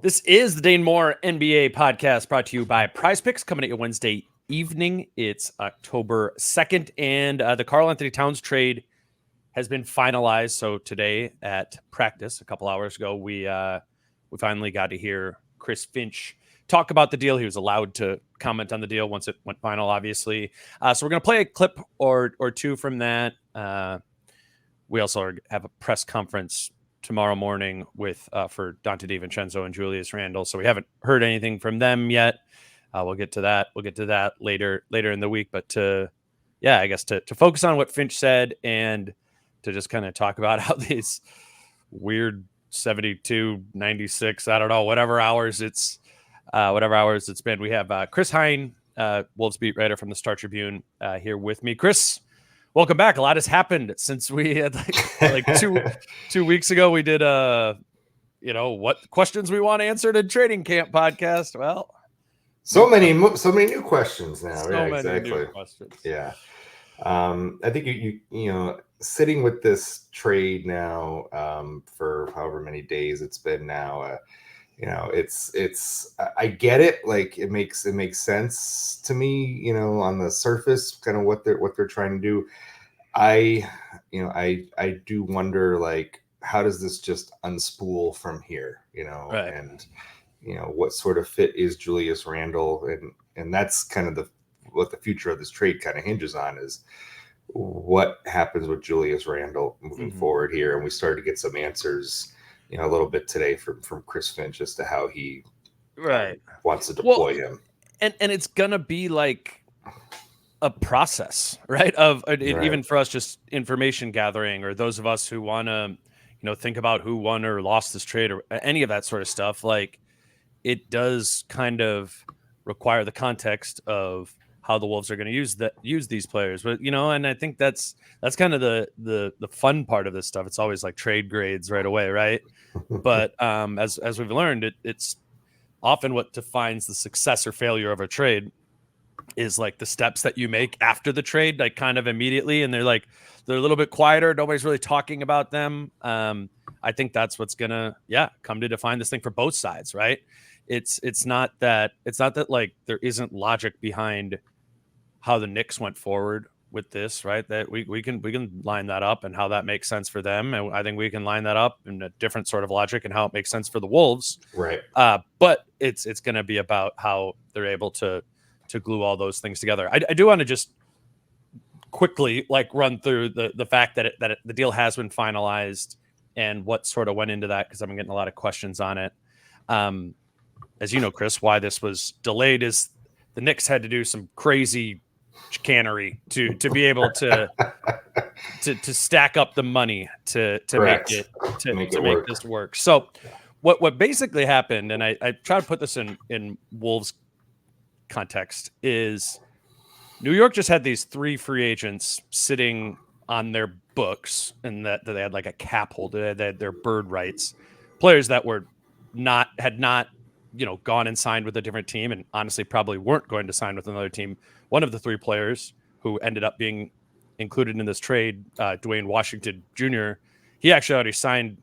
This is the Dane Moore NBA podcast brought to you by Prize Picks, coming at you Wednesday evening. It's October 2nd, and the Karl Anthony Towns trade has been finalized. So today at practice, a couple hours ago, we finally got to hear Chris Finch talk about the deal. He was allowed to comment on the deal once it went final, obviously. So we're going to play a clip or two from that. We also have a press conference tomorrow morning with for Dante DiVincenzo and Julius Randle. So we haven't heard anything from them yet. We'll get to that. We'll get to that later in the week. But I guess to focus on what Finch said and to just kind of talk about how these weird 72, 96, I don't know, whatever hours it's been. We have Chris Hine, Wolves beat writer from the Star Tribune, here with me. Chris, welcome back. A lot has happened since we had like two weeks ago. We did what questions we want answered in training camp podcast. Well, so many new questions now. So yeah, many exactly. New questions. Yeah. I think you sitting with this trade now for however many days it's been now. It's I get it. Like it makes sense to me. On the surface, kind of what they're trying to do. I do wonder, like, how does this just unspool from here? Right. And what sort of fit is Julius Randle, and that's kind of what the future of this trade kind of hinges on, is what happens with Julius Randle moving forward here. And we started to get some answers, a little bit today from Chris Finch as to how he wants to deploy him. And it's gonna be like a process, right? Even for us, just information gathering, or those of us who want to, think about who won or lost this trade or any of that sort of stuff. Like, it does kind of require the context of how the Wolves are going to use these players. But, and I think that's kind of the fun part of this stuff. It's always like trade grades right away, right? But as we've learned, it's often what defines the success or failure of a trade is like the steps that you make after the trade, like kind of immediately. And they're a little bit quieter. Nobody's really talking about them. I think that's what's gonna, come to define this thing for both sides, right? It's not that like there isn't logic behind how the Knicks went forward with this, right? That we can line that up and how that makes sense for them. And I think we can line that up in a different sort of logic and how it makes sense for the Wolves. Right. But it's going to be about how they're able to glue all those things together. I do want to just quickly run through the fact that the deal has been finalized and what sort of went into that, because I'm getting a lot of questions on it. As you know, Chris, why this was delayed is the Knicks had to do some crazy chicanery to be able to stack up the money to make this work. So what basically happened, and I try to put this in Wolves context, is New York just had these 3 free agents sitting on their books, and that they had like a cap hold. They had their bird rights, players that had not gone and signed with a different team, and honestly probably weren't going to sign with another team. One of the 3 players who ended up being included in this trade, Dwayne Washington Jr., he actually already signed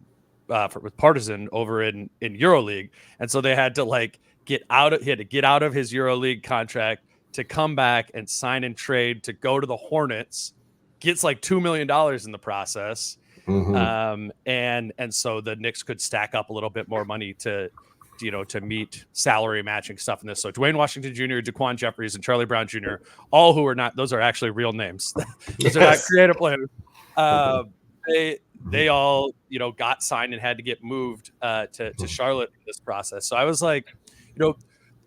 with Partizan over in EuroLeague, and so they had to get out of his EuroLeague contract to come back and sign and trade to go to the Hornets. Gets $2 million in the process, and so the Knicks could stack up a little bit more money to meet salary matching stuff in this. So Dwayne Washington Jr., Daquan Jeffries, and Charlie Brown Jr., all who are not, those are actually real names. Those are not creative players. They all, got signed and had to get moved to Charlotte in this process. So I was like, who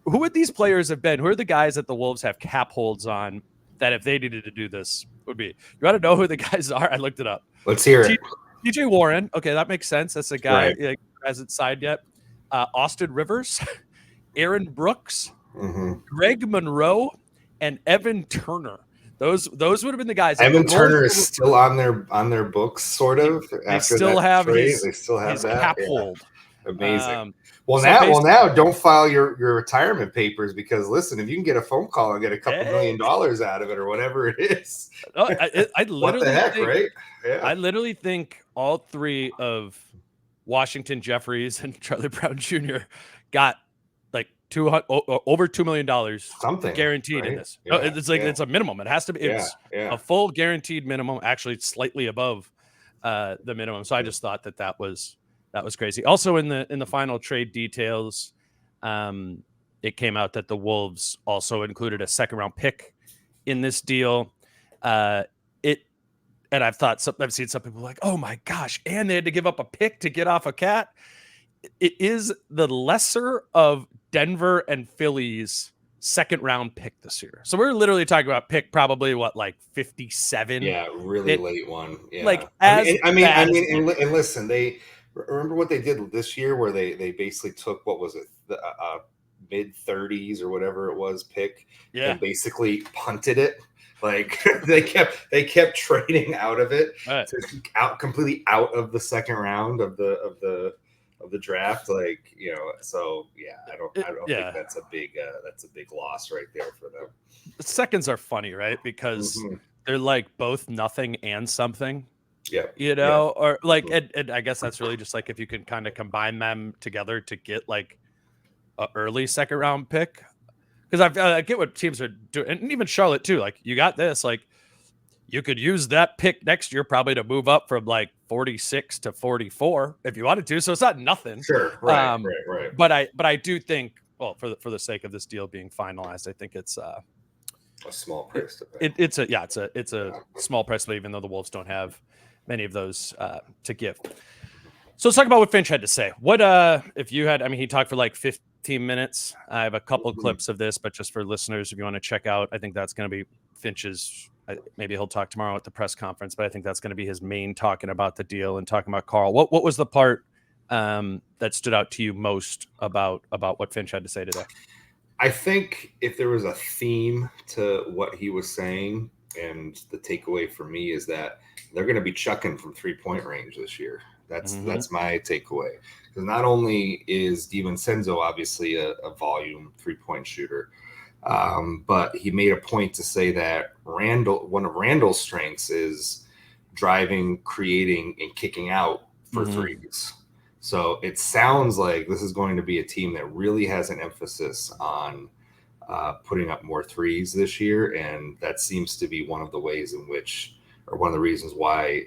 would these players have been? Who are the guys that the Wolves have cap holds on that if they needed to do this would be? You want to know who the guys are? I looked it up. Let's hear it. TJ Warren. Okay, that makes sense. That's a guy right. Who hasn't signed yet. Austin Rivers, Aaron Brooks, Greg Monroe, and Evan Turner. Those would have been the guys. Evan Turner is still on their books, sort of. They still have his that cap hold. Amazing. Now don't file your retirement papers, because listen, if you can get a phone call and get a couple $1 million out of it or whatever it is, I literally what the heck, right? Yeah. I literally think all 3 of Washington, Jeffries, and Charlie Brown Jr. got like over $2 million something guaranteed in right? this. No, it's like it's a minimum. It has to be. It's a full guaranteed minimum. Actually, slightly above the minimum. So I just thought that was crazy. Also, in the final trade details, it came out that the Wolves also included a second-round pick in this deal. And I've seen some people like, oh my gosh, and they had to give up a pick to get off a Cat. It is the lesser of Denver and Philly's second-round pick this year. So we're literally talking about pick probably like 57. Yeah, really late one. Yeah, like and listen, they remember what they did this year, where they basically took, what was it, the mid-30s or whatever it was pick, and basically punted it. Like they kept trading out of it, completely out of the second round of the draft. Like, so yeah, I don't think that's a big loss right there for them. The seconds are funny, right? Because they're like both nothing and something. Yeah. Or like, and I guess that's really just like if you can kind of combine them together to get like an early second round pick. Because I get what teams are doing, and even Charlotte too. Like, you got this, like, you could use that pick next year probably to move up from like 46 to 44 if you wanted to. So it's not nothing. Sure, right. But I do think, well, for the sake of this deal being finalized, I think it's a small price to pay. It's a small price to pay, even though the Wolves don't have many of those to give. So let's talk about what Finch had to say. What if you had? I mean, he talked for like 15 minutes. I have a couple clips of this, but just for listeners, if you want to check out, I think that's going to be Finch's. Maybe he'll talk tomorrow at the press conference, but I think that's going to be his main talking about the deal and talking about Karl. What was the part that stood out to you most about what Finch had to say today? I think if there was a theme to what he was saying, and the takeaway for me is that they're going to be chucking from 3-point range this year. That's my takeaway. Because not only is DiVincenzo obviously a volume 3-point shooter, but he made a point to say that one of Randle's strengths is driving, creating, and kicking out for threes. So it sounds like this is going to be a team that really has an emphasis on putting up more threes this year, and that seems to be one of the ways in which, or one of the reasons why,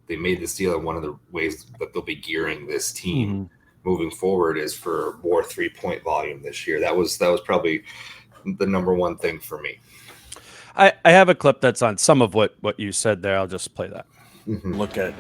they made this deal, and one of the ways that they'll be gearing this team moving forward is for more 3-point volume this year. That was probably the number one thing for me. I have a clip that's on some of what you said there. I'll just play that. Look at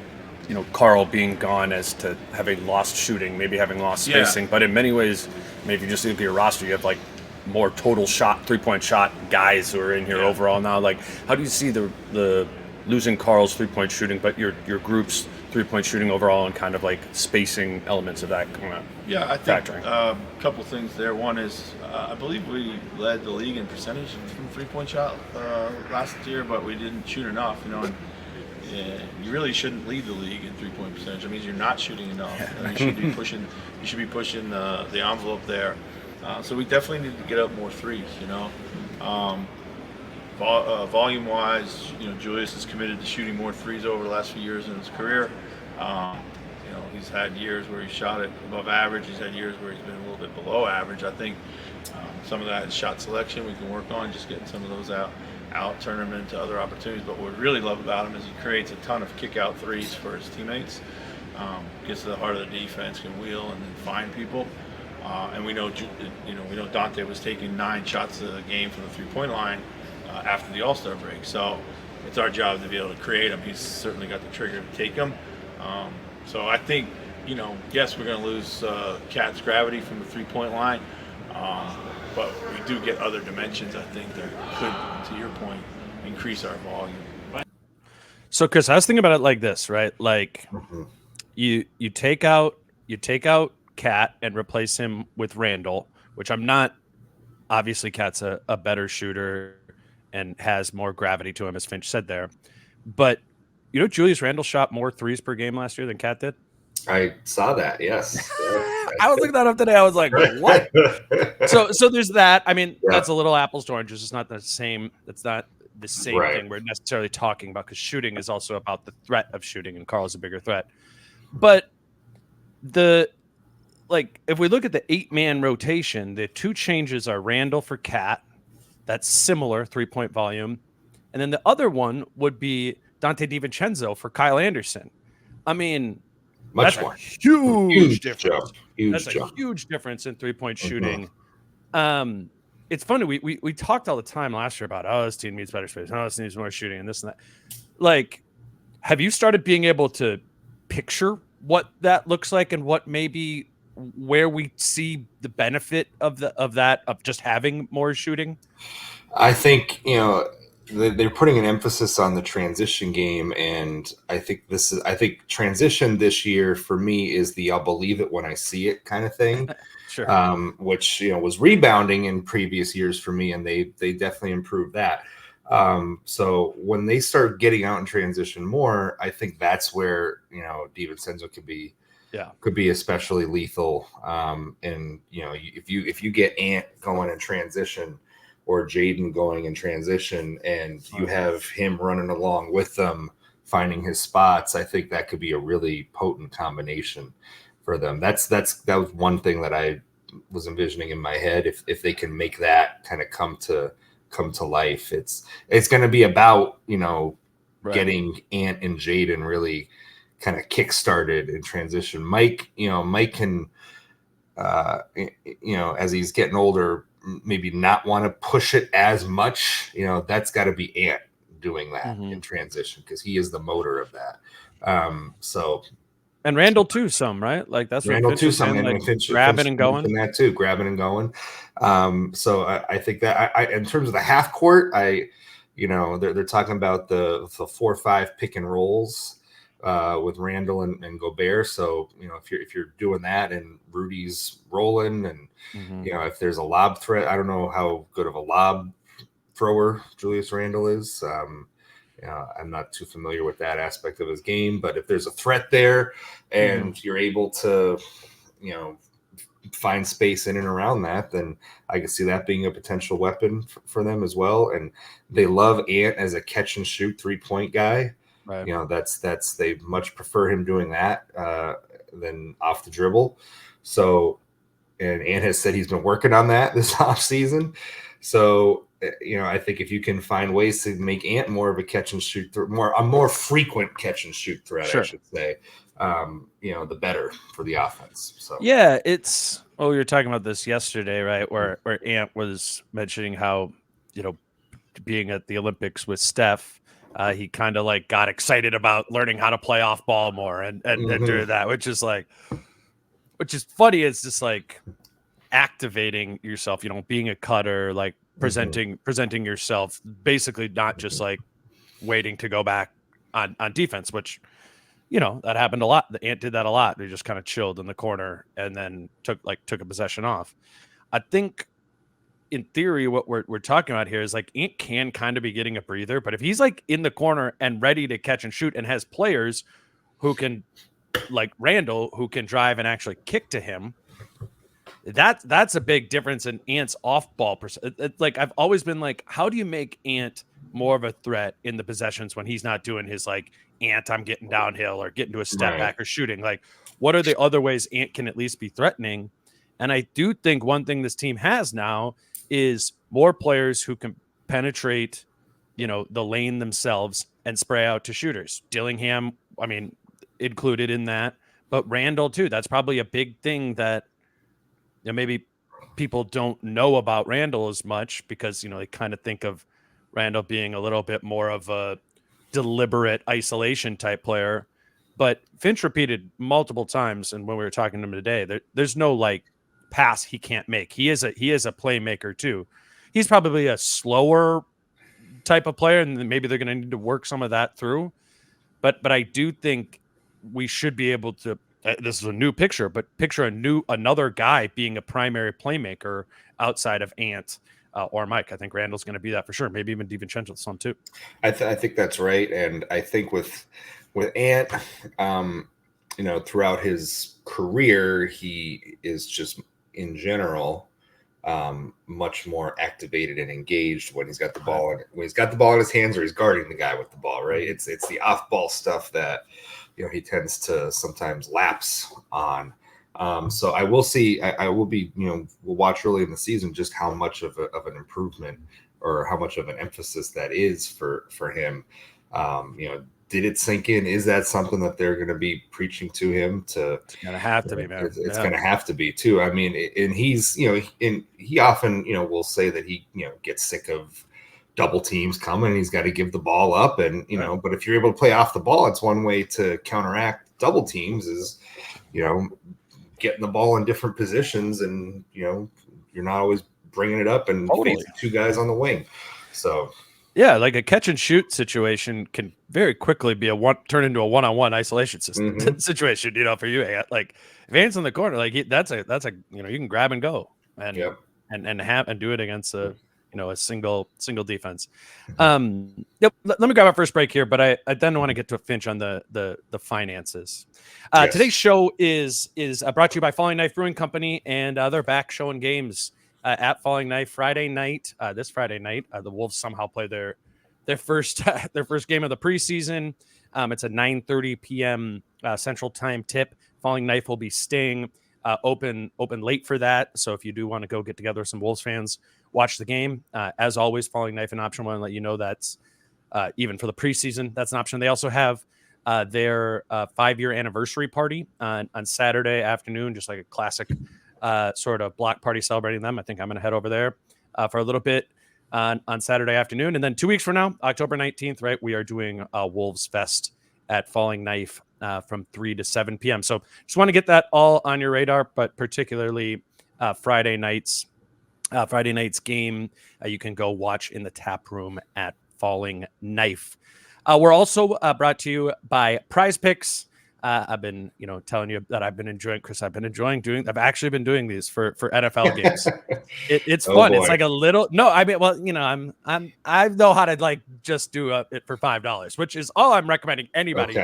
Karl being gone as to having lost shooting, maybe having lost spacing, but in many ways, maybe if you just look at your roster, you have like more total shot, 3-point shot guys who are in here overall now. Like, how do you see the losing Karl's 3-point shooting, but your group's 3-point shooting overall, and kind of like spacing elements of that coming out? Yeah, I think a couple things there. One is I believe we led the league in percentage from 3-point shot last year, but we didn't shoot enough. And you really shouldn't lead the league in 3-point percentage. That means you're not shooting enough. You should be pushing. You should be pushing the envelope there. So we definitely need to get up more threes. Volume-wise, Julius is committed to shooting more threes over the last few years in his career. He's had years where he shot it above average. He's had years where he's been a little bit below average. I think some of that is shot selection we can work on, just getting some of those out, turn them into other opportunities. But what we really love about him is he creates a ton of kick-out threes for his teammates. Gets to the heart of the defense, can wheel and then find people. And we know Dante was taking 9 shots a game from the 3-point line after the All-Star break. So it's our job to be able to create them. He's certainly got the trigger to take them. So I think, yes, we're going to lose Cat's gravity from the 3-point line, but we do get other dimensions, I think, that could, to your point, increase our volume. So, Chris, I was thinking about it like this, right? Like, you take out Cat and replace him with Randle, which I'm not. Obviously, Cat's a better shooter and has more gravity to him, as Finch said there. But Julius Randle shot more threes per game last year than Cat did. I saw that. Yes. I was looking that up today. I was like, what? So there's that. I mean, that's a little apples to oranges. It's not the same. It's not the same thing we're necessarily talking about, because shooting is also about the threat of shooting, and Karl's a bigger threat. But like if we look at the 8-man rotation, the two changes are Randle for Cat. That's similar 3-point volume. And then the other one would be Dante DiVincenzo for Kyle Anderson. I mean, Much that's more. a huge difference. Jump. Huge That's jump. a huge difference in 3-point Mhm. shooting. It's funny. We talked all the time last year about, oh, this team needs better space. Oh, this needs more shooting and this and that. Like, have you started being able to picture what that looks like and what maybe where we see the benefit of just having more shooting? I think, they're putting an emphasis on the transition game, and I think transition this year for me is the I'll believe it when I see it kind of thing. Sure. Which was rebounding in previous years for me, and they definitely improved that. So when they start getting out in transition more, I think that's where DiVincenzo could be especially lethal. And if you get Ant going in transition, or Jaden going in transition, and you have him running along with them, finding his spots, I think that could be a really potent combination for them. That was one thing that I was envisioning in my head. If they can make that kind of come to life, it's going to be about getting Ant and Jaden really kind of kick-started in transition. Mike can as he's getting older, maybe not want to push it as much. That's got to be Ant doing that in transition, because he is the motor of that. And Randle too, right? Like that's Randle what too, Finch was saying, like Finch grabbing and going. That too, grabbing and going. So I think that I in terms of the half court, they're talking about the 4-5 pick and rolls with Randle and Gobert. So if you're doing that and Rudy's rolling, and if there's a lob threat, I don't know how good of a lob thrower Julius Randle is. I'm not too familiar with that aspect of his game, but if there's a threat there and you're able to, find space in and around that, then I can see that being a potential weapon for them as well. And they love Ant as a catch and shoot 3-point guy. Right. That's they much prefer him doing that than off the dribble. So, and Ant has said he's been working on that this off season. So, I think if you can find ways to make Ant more of a catch and shoot, a more frequent catch and shoot threat, sure, I should say, the better for the offense. So yeah, we were talking about this yesterday, right? Where Ant was mentioning how, being at the Olympics with Steph, he kind of like got excited about learning how to play off ball more and do that, which is funny. It's just like activating yourself, being a cutter, like presenting yourself, basically not just like waiting to go back on defense, which that happened a lot. The Ant did that a lot. They just kind of chilled in the corner and then took a possession off. I think in theory what we're talking about here is like Ant can kind of be getting a breather, but if he's like in the corner and ready to catch and shoot and has players who can, like Randle, who can drive and actually kick to him, that's a big difference in Ant's off-ball percent. Like I've always been like, how do you make Ant more of a threat in the possessions when he's not doing his like Ant, I'm getting downhill or getting to a step back or shooting? Like, what are the other ways Ant can at least be threatening? And I do think one thing this team has now is more players who can penetrate, the lane themselves and spray out to shooters. Dillingham, I mean, included in that, but Randle too. That's probably a big thing that maybe people don't know about Randle as much, because they kind of think of Randle being a little bit more of a deliberate isolation type player. But Finch repeated multiple times, and when we were talking to him today, there's no like pass he can't make. He is a playmaker too. He's probably a slower type of player, and maybe they're going to need to work some of that through. But I do think we should be able to. This is a new picture, but picture another guy being a primary playmaker outside of Ant or Mike. I think Randle's going to be that for sure. Maybe even DiVincenzo some too. I think that's right, and I think with Ant, throughout his career, he is just in general much more activated and engaged when he's got the ball in his hands or he's guarding the guy with the ball. Right? It's the off ball stuff that he tends to sometimes lapse on. So I will see. I will be, we'll watch early in the season just how much of an improvement or how much of an emphasis that is for him. Did it sink in? Is that something that they're going to be preaching to him? It's going to have to be, man. It's going to have to be too. I mean, and he's, he often, will say that he, gets sick of double teams coming and he's got to give the ball up. And, but if you're able to play off the ball, it's one way to counteract double teams is, getting the ball in different positions. And, you're not always bringing it up and facing two guys on the wing. So, yeah, like a catch and shoot situation can very quickly be turn into a one-on-one isolation situation. For you, like if Aiden's in the corner, like that's a you can grab and go and and do it against a single defense. Let me grab our first break here, but I then want to get to a Finch on the finances. Today's show is brought to you by Falling Knife Brewing Company, and they're back showing games. At Falling Knife Friday night, this Friday night, the Wolves somehow play their first game of the preseason. It's a 9:30 p.m. Central Time tip. Falling Knife will be staying open late for that. So if you do want to go get together with some Wolves fans, watch the game. As always, Falling Knife an option. I want to let you know that's even for the preseason, that's an option. They also have their 5-year anniversary party on Saturday afternoon, just like a classic sort of block party celebrating them. I think I'm going to head over there for a little bit on Saturday afternoon. And then 2 weeks from now, October 19th, right, we are doing Wolves Fest at Falling Knife from 3 to 7 p.m. So just want to get that all on your radar, but particularly Friday night's game, you can go watch in the tap room at Falling Knife. We're also brought to you by Prize Picks. I've been, telling you that I've actually been doing these for NFL games. It's fun. Boy. It's like a little, I know how to like just do it for $5, which is all I'm recommending anybody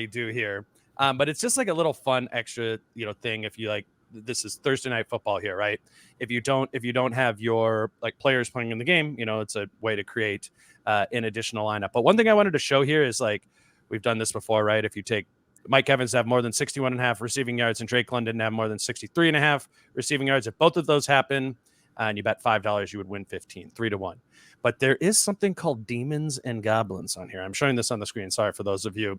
do here. But it's just like a little fun extra, thing. If you like, this is Thursday night football here, right? If you don't have your like players playing in the game, it's a way to create an additional lineup. But one thing I wanted to show here is like, we've done this before, right? If you take Mike Evans to have more than 61.5 receiving yards and Drake London to have more than 63.5 receiving yards, if both of those happen and you bet $5, you would win 15, 3-1. But there is something called Demons and Goblins on here. I'm showing this on the screen. Sorry for those of you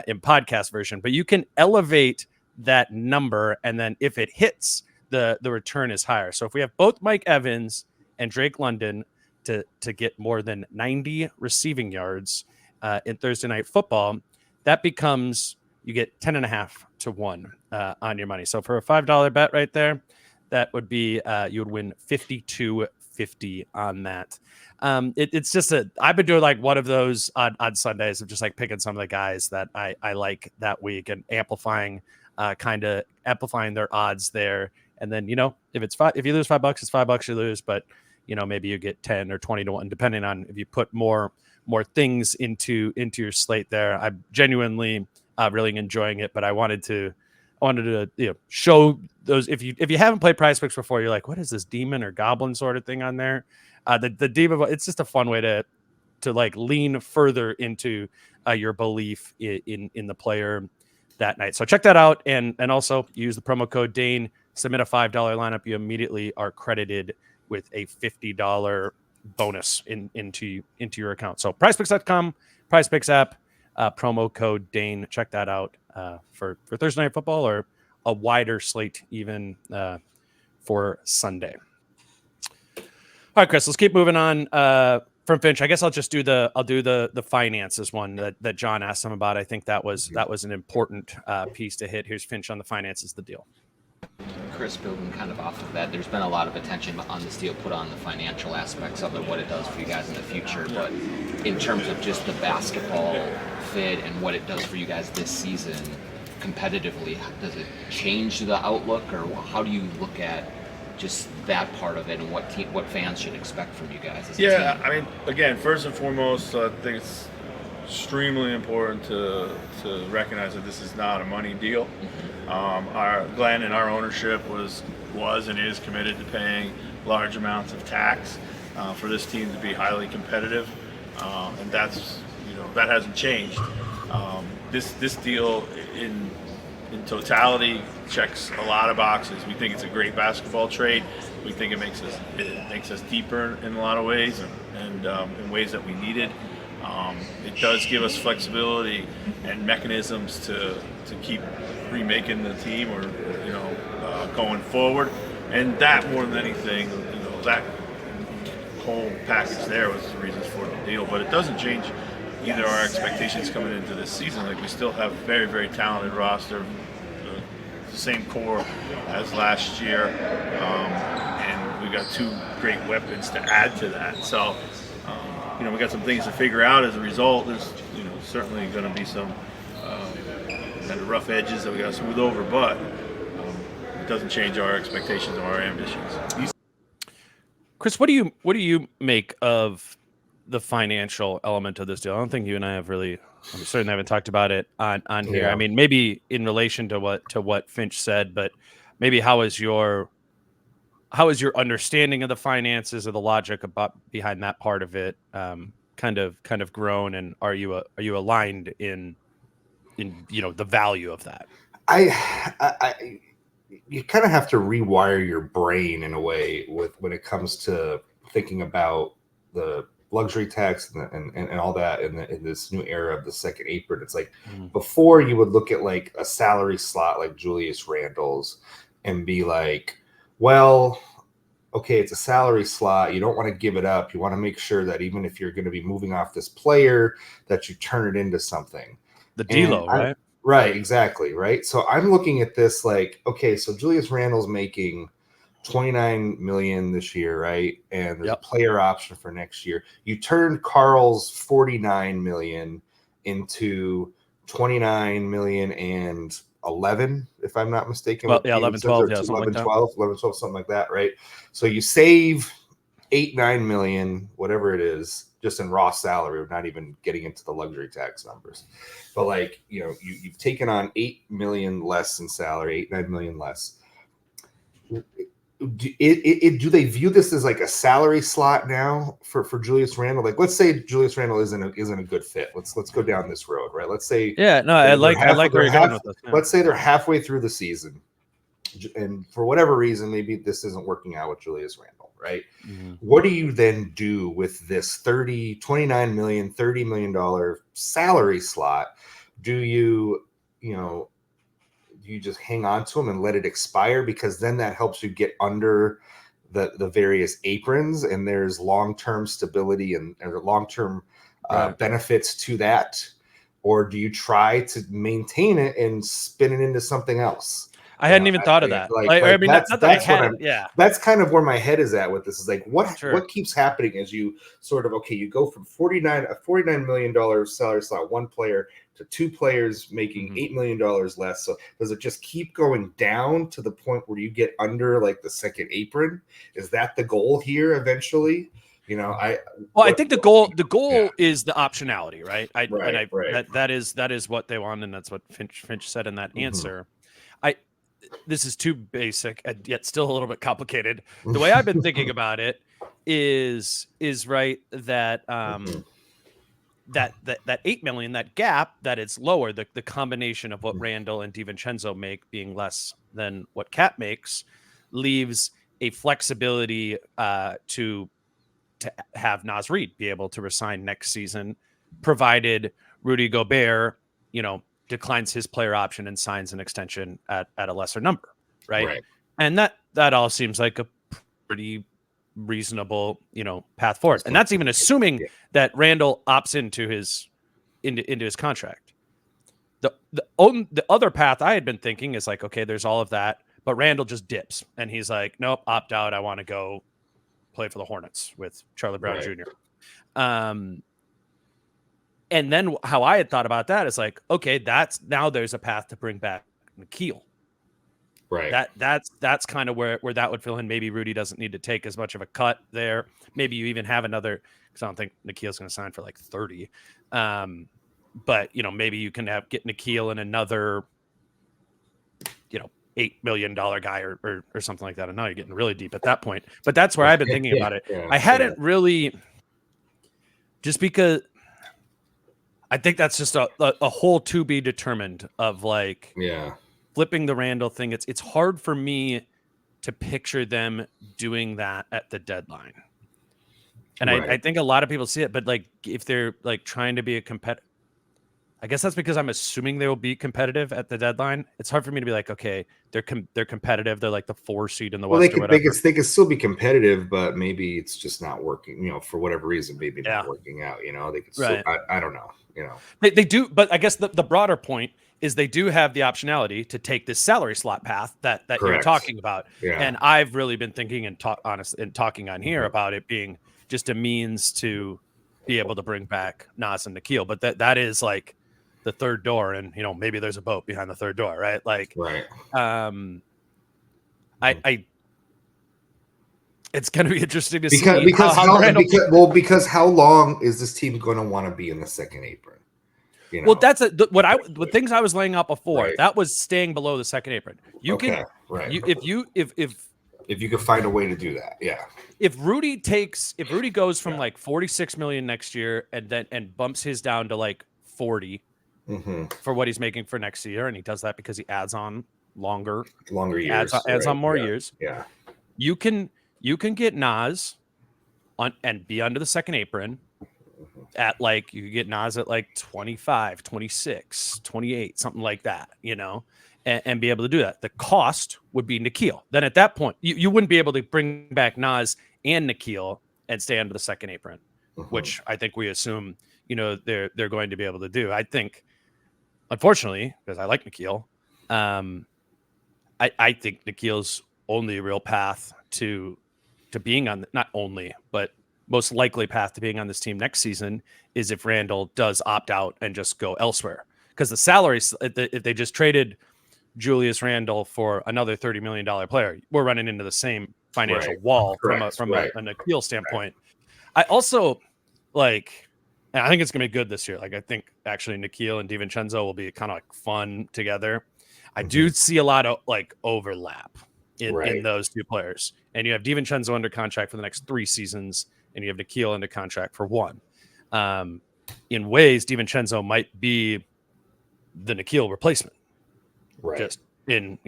in podcast version, but you can elevate that number. And then if it hits, the return is higher. So if we have both Mike Evans and Drake London to get more than 90 receiving yards in Thursday night football, that becomes, you get 10.5 to 1 on your money. So for a $5 bet right there, that would be, you would win $52.50 on that. It's just I've been doing like one of those on Sundays of just like picking some of the guys that I like that week and amplifying their odds there. And then, if you lose $5, it's $5 you lose, but maybe you get 10 or 20 to 1, depending on if you put more things into your slate there. I'm genuinely really enjoying it, but I wanted to show those. If you haven't played Prize Picks before, you're like, what is this demon or goblin sort of thing on there? The demon, it's just a fun way to like lean further into your belief in the player that night. So check that out, and also use the promo code Dane. Submit a $5 lineup. You immediately are credited with a $50 bonus into your account. So prizepicks.com, Prize Picks app, promo code Dane. Check that out for Thursday night football, or a wider slate even for Sunday. All right, Chris, let's keep moving on from Finch. I guess I'll do the finances one that John asked him about. I think that was an important piece to hit. Here's Finch on the finances, the deal. Chris, building kind of off of that, there's been a lot of attention on this deal put on the financial aspects of it, what it does for you guys in the future, but in terms of just the basketball fit and what it does for you guys this season competitively, does it change the outlook, or how do you look at just that part of it and what fans should expect from you guys as a team? I mean, again, first and foremost, I think it's extremely important to recognize that this is not a money deal. Our Glenn and our ownership was and is committed to paying large amounts of tax for this team to be highly competitive, and that hasn't changed. This deal in totality, checks a lot of boxes. We think it's a great basketball trade. We think it makes us deeper in a lot of ways, and in ways that we needed. It does give us flexibility and mechanisms to keep remaking the team, or going forward. And that, more than anything, that whole package there was the reasons for the deal. But it doesn't change either our expectations coming into this season. Like, we still have very, very talented roster, the same core as last year, and we got 2 great weapons to add to that. So, we got some things to figure out as a result. There's, certainly going to be some kind of rough edges that we got to smooth over, but it doesn't change our expectations or our ambitions. Chris, what do you make of the financial element of this deal? I don't think you and I have really, I'm certain I haven't talked about it on here. Yeah. I mean, maybe in relation to what Finch said, but maybe how is your understanding of the finances or the logic behind that part of it kind of grown, and are you aligned in the value of that? I you kind of have to rewire your brain in a way when it comes to thinking about the luxury tax and all that in this new era of the second apron. It's like before, you would look at like a salary slot like Julius Randle's and be like, well, okay, it's a salary slot. You don't want to give it up. You want to make sure that even if you're going to be moving off this player, that you turn it into something. The D-Lo, right? Right, exactly, right? So I'm looking at this like, okay, so Julius Randle's making $29 million this year, right? And there's a player option for next year. You turned Carl's $49 million into $29 million and 11, if I'm not mistaken. Well, 11, 12, something 11, like that. 12, 11, 12, something like that, right? So you save $8-9 million, whatever it is, just in raw salary. We're not even getting into the luxury tax numbers. But like, you've taken on $8 million less in salary, $8-9 million less. Do they view this as like a salary slot now for Julius Randle? Like, let's say Julius Randle isn't a good fit. Let's go down this road, right? Let's say I like where you're going with this. Yeah. Let's say they're halfway through the season, and for whatever reason, maybe this isn't working out with Julius Randle, right? Mm-hmm. What do you then do with this $29 million, $30 million salary slot? Do you just hang on to them and let it expire, because then that helps you get under the various aprons, and there's long-term stability and long-term benefits to that? Or do you try to maintain it and spin it into something else? I hadn't even thought of that. That's kind of where my head is at with this. Is like, what keeps happening is you sort of, you go from $49 million salary slot, one player, to 2 players making $8 million less. So does it just keep going down to the point where you get under like the second apron? Is that the goal here eventually? I think the goal is the optionality, right? That is what they want, and that's what Finch said in that answer. This is too basic and yet still a little bit complicated. The way I've been thinking about it is right that that 8 million, that gap, that it's lower, the combination of what Randle and DiVincenzo make being less than what Cat makes, leaves a flexibility to have Naz Reid be able to resign next season, provided Rudy Gobert, declines his player option and signs an extension at a lesser number, right? And that all seems like a pretty reasonable, path forward. And that's even assuming that Randle opts into his contract. The other path I had been thinking is like, okay, there's all of that, but Randle just dips and he's like, nope, opt out. I want to go play for the Hornets with Charlie Brown Jr. And then how I had thought about that is like, okay, now there's a path to bring back Nickeil. Right. That's kind of where that would fill in. Maybe Rudy doesn't need to take as much of a cut there. Maybe you even have another, because I don't think Nickeil's going to sign for like 30. But maybe you can get Nickeil and another, $8 million guy or something like that. And now you're getting really deep at that point. But that's where I've been thinking about it. I hadn't really, just because I think that's just a whole to be determined of like, flipping the Randle thing, it's hard for me to picture them doing that at the deadline. And Right. I think a lot of people see it, but like if they're like trying to be a competitor, I guess that's because I'm assuming they will be competitive at the deadline. It's hard for me to be like, okay, they're competitive. They're like the 4 seed in the Well, West or whatever. they could still be competitive, but maybe it's just not working. You know, for whatever reason, maybe Yeah. not working out. You know, they could still. Right. I don't know. You know, They do, but I guess the broader point is they do have the optionality to take this salary slot path that you're Correct. talking about. Yeah. And I've really been thinking and talking on here about it being just a means to be able to bring back Nas and Nikhil. But that is like the third door, and you know, maybe there's a boat behind the third door, right? Like, right. It's going to be interesting to because see because how long is this team going to want to be in the second apron? You know? Well, that's what things I was laying out before. Right. That was staying below the second apron. You can, right. if you can find a way to do that, yeah. If Rudy goes from like 46 million next year and bumps his down to like 40 for what he's making for next year, and he does that because he adds on longer years, adds on more years. Yeah, you can get Nas on and be under the second apron at like, you get Nas at like 25, 26, 28, something like that, you know, and be able to do that. The cost would be Nikhil. Then at that point, you wouldn't be able to bring back Nas and Nikhil and stay under the second apron, which I think we assume, you know, they're going to be able to do. I think, unfortunately, because I like Nikhil, I think Nikhil's only real path to being on, not only, but most likely path to being on this team next season is if Randle does opt out and just go elsewhere. Because the salaries, if they just traded Julius Randle for another $30 million player, we're running into the same financial wall from a Nikhil standpoint. I also like, and I think it's going to be good this year. Like, I think actually Nikhil and DiVincenzo will be kind of like fun together. I do see a lot of like overlap in those two players. And you have DiVincenzo under contract for the next 3 seasons, and you have Nikhil under contract for 1. In ways, DiVincenzo might be the Nikhil replacement, just in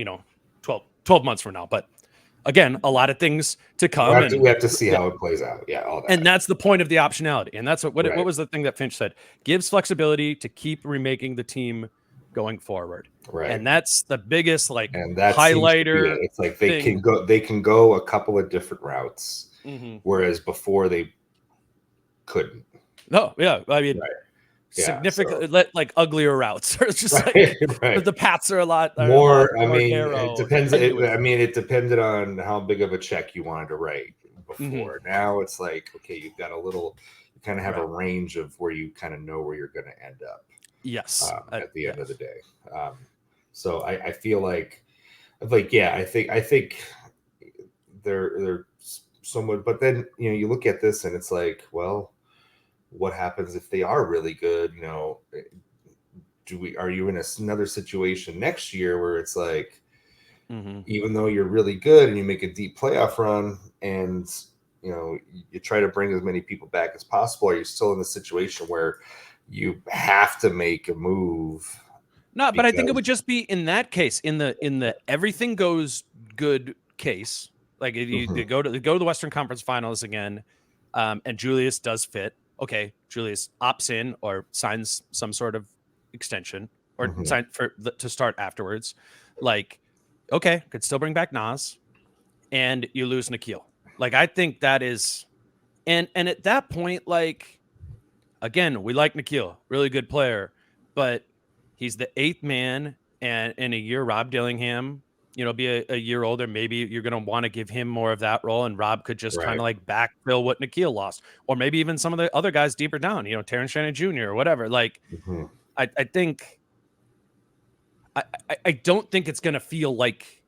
12 months from now. But again, a lot of things to come. We have to see how it plays out. Yeah, all that. And that's the point of the optionality. And that's what was the thing that Finch said? Gives flexibility to keep remaking the team going forward. Right. And that's the biggest highlighter. It's like they can go a couple of different routes, whereas before they couldn't. No, yeah. I mean, significantly like uglier routes. It's just the paths are a lot more. Narrow. It depends. It depended on how big of a check you wanted to write before. Now it's like, okay, you've got a little, you kind of have a range of where you kind of know where you're going to end up. Yes. At the end of the day. So I feel like I think they're somewhat, but then, you look at this and it's like, well, what happens if they are really good? Are you in another situation next year where it's like, even though you're really good and you make a deep playoff run and, you try to bring as many people back as possible, are you still in a situation where you have to make a move? No, but I think it would just be in that case, in the everything goes good case. Like if you go to the Western Conference Finals again, and Julius does fit. Okay, Julius opts in or signs some sort of extension or sign to start afterwards. Like, okay, could still bring back Nas, and you lose Nikhil. Like, I think that is, and at that point, like, again, we like Nikhil, really good player, but he's the 8th man, and in a year, Rob Dillingham, be a year older. Maybe you're going to want to give him more of that role, and Rob could just kind of like backfill what Nikhil lost, or maybe even some of the other guys deeper down, Terrence Shannon Jr. or whatever. Like, I think, I don't think it's going to feel like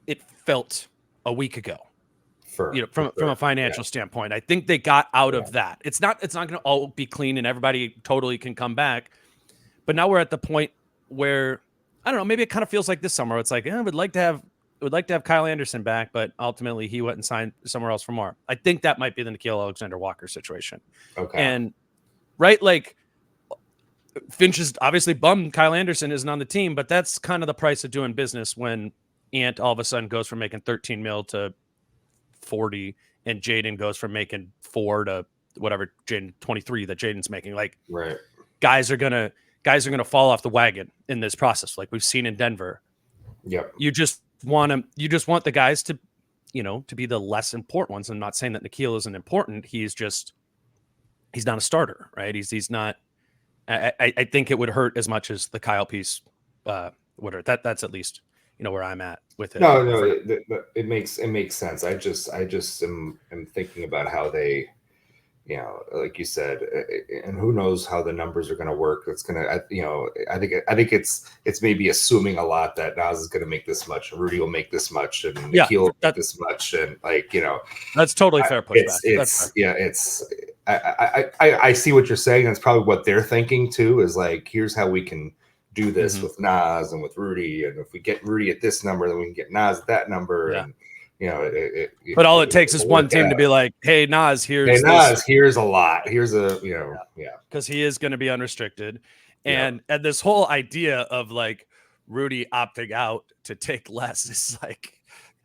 it felt a week ago. From a financial standpoint, I think they got out of that. It's not going to all be clean and everybody totally can come back. But now we're at the point where, I don't know, maybe it kind of feels like this summer. It's like, I would like to have Kyle Anderson back, but ultimately he went and signed somewhere else for more. I think that might be the Nikhil Alexander-Walker situation. Okay. And like Finch is obviously bummed Kyle Anderson isn't on the team, but that's kind of the price of doing business when Ant all of a sudden goes from making 13 mil to 40, and Jaden goes from making 4 to whatever 23 that Jaden's making. Like, right. guys are gonna fall off the wagon in this process, like we've seen in Denver. Yep. You just want the guys to, to be the less important ones. I'm not saying that Nickeil isn't important. He's not a starter, right? He's not. I think it would hurt as much as the Kyle piece would hurt. That's at least where I'm at with it. No, it makes sense. I just am thinking about how they, like you said, and who knows how the numbers are going to work. It's going to, I think it's maybe assuming a lot that Nas is going to make this much, and Rudy will make this much, and Nickeil will make this much, and that's totally fair pushback. I see what you're saying. That's probably what they're thinking too. Is like, here's how we can do this with Nas and with Rudy, and if we get Rudy at this number, then we can get Nas at that number, and but all it takes is one team to be like, "Hey, Nas, here's a lot. Here's because he is going to be unrestricted, and this whole idea of like Rudy opting out to take less is like,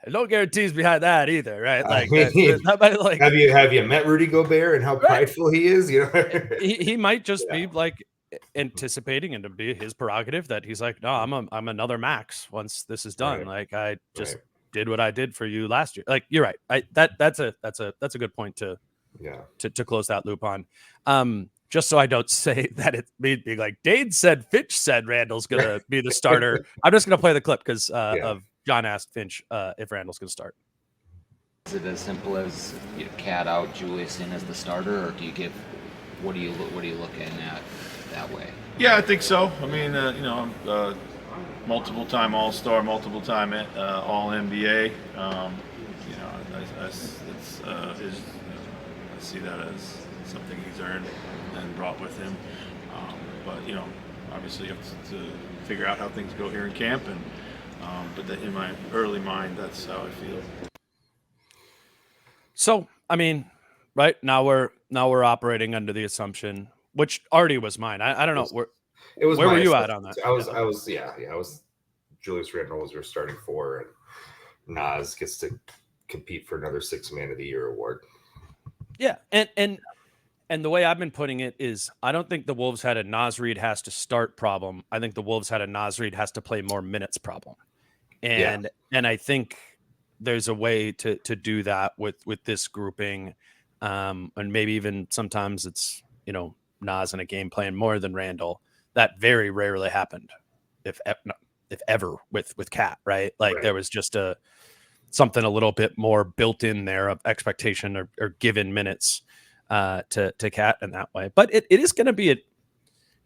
no guarantees behind that either, right? Like, have you met Rudy Gobert and how prideful he is? He might just be like anticipating, and to be his prerogative that he's like, no, I'm another max once this is done. Right. Like, I just did what I did for you last year. Like, you're right. That's a good point to close that loop on. Just so I don't say that it made me like Dane said, Finch said Randle's gonna be the starter. I'm just gonna play the clip because of John asked Finch if Randle's gonna start. Is it as simple as cat out Julius in as the starter, or do you give what are you looking at that way? Yeah, I think so. I mean, multiple time All-Star, multiple time All NBA. I see that as something he's earned and brought with him. But obviously you have to figure out how things go here in camp, and but in my early mind, that's how I feel. So, I mean, right now we're operating under the assumption, which already was mine. I don't know where were you at on that? I was Julius Randle was your starting 4, and Nas gets to compete for another 6th Man of the Year award. Yeah, and the way I've been putting it is, I don't think the Wolves had a Nas Reed has to start problem. I think the Wolves had a Nas Reed has to play more minutes problem, and I think there's a way to do that with this grouping, and maybe even sometimes it's Nas in a game playing more than Randle. That very rarely happened, if ever, with Cat, right? Like, there was just something a little bit more built in there of expectation or given minutes to Cat in that way. But it is going to be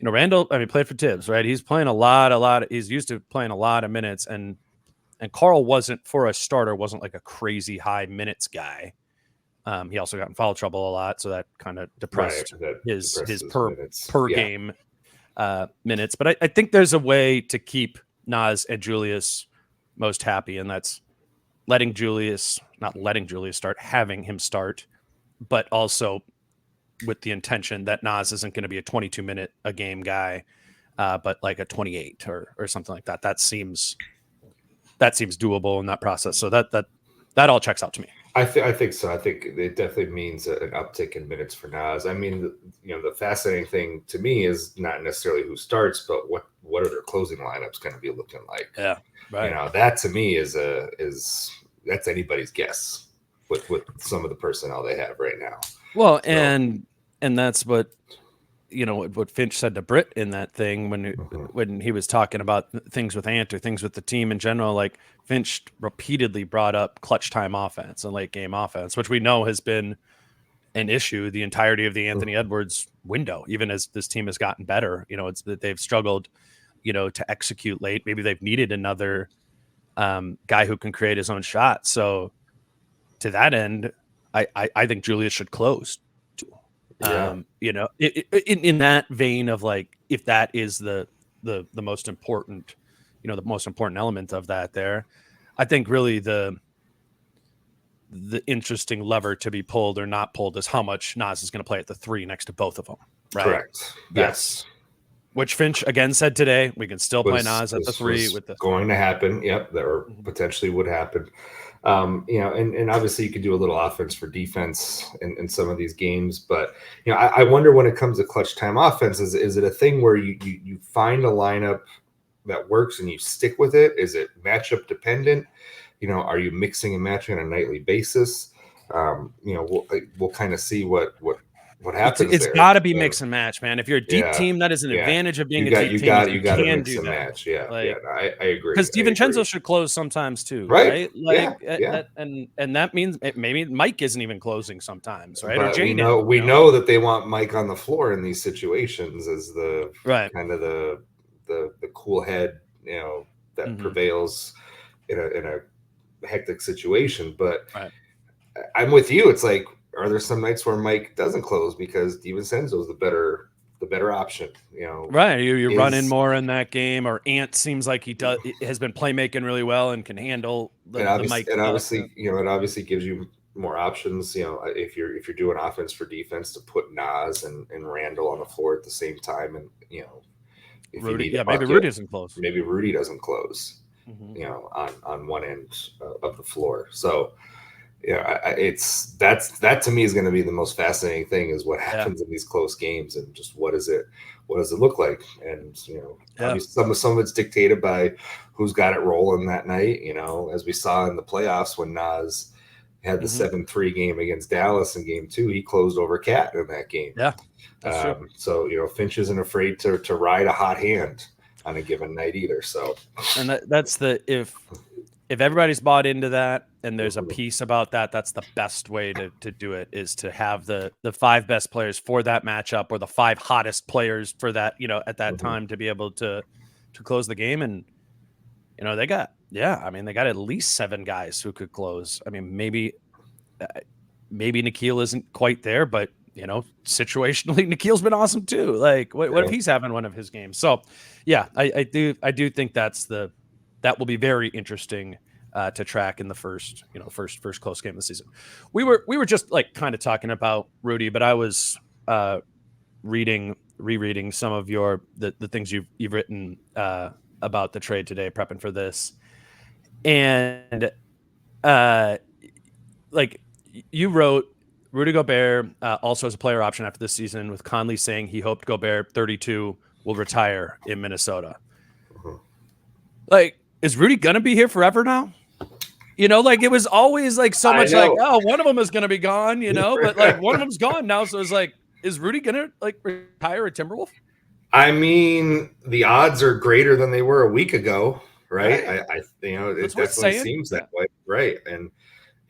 Randle, I mean, played for Tibbs, right? He's playing a lot. He's used to playing a lot of minutes, and Carl wasn't, for a starter, wasn't like a crazy high minutes guy. He also got in foul trouble a lot, so that kind of depressed his per game minutes. But I think there's a way to keep Nas and Julius most happy, and that's not letting Julius start, having him start, but also with the intention that Nas isn't going to be a 22-minute a game guy, but like a 28 or something like that. That seems doable in that process. So that all checks out to me. I think so. I think it definitely means an uptick in minutes for Nas. I mean, the fascinating thing to me is not necessarily who starts, but what are their closing lineups going to be looking like? Yeah, right. That to me is that's anybody's guess with some of the personnel they have right now. Well, and that's what what Finch said to Britt in that thing when he was talking about things with Ant or things with the team in general. Like, Finch repeatedly brought up clutch time offense and late game offense, which we know has been an issue the entirety of the Anthony Edwards window, even as this team has gotten better. It's that they've struggled, to execute late. Maybe they've needed another guy who can create his own shot. So to that end, I think Julius should close. In that vein of like, if that is the most important, the most important element of that there, I think really the interesting lever to be pulled or not pulled is how much Nas is going to play at the 3 next to both of them. Right? Correct. Yes. which Finch again said today, we can still play Nas at the 3 was with the going to happen. Yep, that or potentially would happen. And obviously you could do a little offense for defense in some of these games, but I wonder when it comes to clutch time offense, is it a thing where you find a lineup that works and you stick with it? Is it matchup dependent? Are you mixing and matching on a nightly basis? We'll kind of see what happens. It's got to be mix and match, man. If you're a deep team, that is an advantage of being a deep team. You got to can mix do and that. match. Yeah, I agree. Because DiVincenzo should close sometimes too, right? And that means maybe Mike isn't even closing sometimes, right? But or Jaden, we know that they want Mike on the floor in these situations as the kind of the cool head, that prevails in a hectic situation. But I'm with you. It's like, are there some nights where Mike doesn't close because DiVincenzo is the better option? Right. You run in more in that game, or Ant seems like he has been playmaking really well and can handle the Mike. And obviously, it obviously gives you more options. If you're doing offense for defense, to put Nas and Randle on the floor at the same time, and if Rudy, maybe Rudy doesn't close. Maybe Rudy doesn't close. On one end of the floor. So. That to me is going to be the most fascinating thing, is what happens in these close games, and just what does it look like? And obviously some of it's dictated by who's got it rolling that night. As we saw in the playoffs when Nas had the 7-3 game against Dallas in game 2, he closed over Cat in that game. Yeah, that's true. So Finch isn't afraid to ride a hot hand on a given night either. So, and that's if everybody's bought into that and there's a piece about that, that's the best way to do it, is to have the 5 best players for that matchup, or the 5 hottest players for that, at that time, to be able to close the game. And, they got at least 7 guys who could close. I mean, maybe Nikhil isn't quite there, but situationally, Nikhil's been awesome too. Like what if he's having one of his games? So yeah, I do think that will be very interesting to track in the first close game of the season. We were just like kind of talking about Rudy, but I was rereading some of the things you've written about the trade today, prepping for this, and like you wrote, Rudy Gobert also has a player option after this season, with Conley saying he hoped Gobert, 32, will retire in Minnesota. Like, is Rudy gonna be here forever now? Like it was always like so much like, oh, one of them is gonna be gone, but like one of them's gone now. So it's like, is Rudy gonna like retire a Timberwolf? I mean, the odds are greater than they were a week ago, right? It definitely seems that way, right?